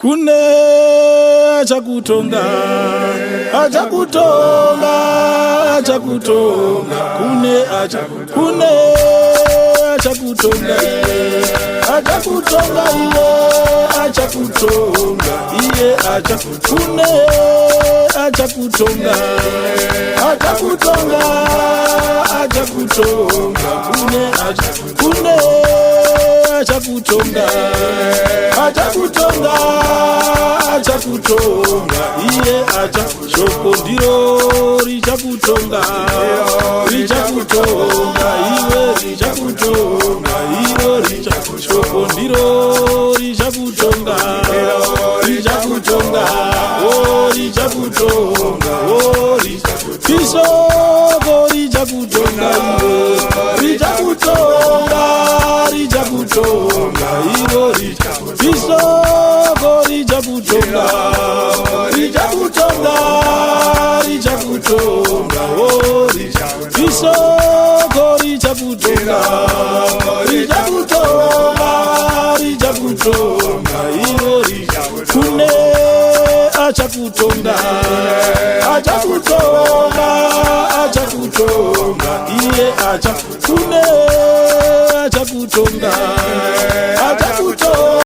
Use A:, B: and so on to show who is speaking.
A: Kune achakutonga, achakutonga, achakutonga. Kune achakutonga, achakutonga iwe, achakutonga iye, achakune achakutonga, achakutonga, achakutonga. Kune achakutonga, achakutonga, achakutonga iye, achashoko ndiro richakutonga, richakutonga iwe, richakutonga iro, richashoko ndiro richakutonga, richakutonga, oh richakutonga, oh risoko richakutonga iwe, richakutonga, richakutonga iro, risoko richakutonga, richakutonga, richakutonga, oh risoko richakutonga, richakutonga, richakutonga iro, kune achakutonga, achakutonga, achakutonga iye, achakune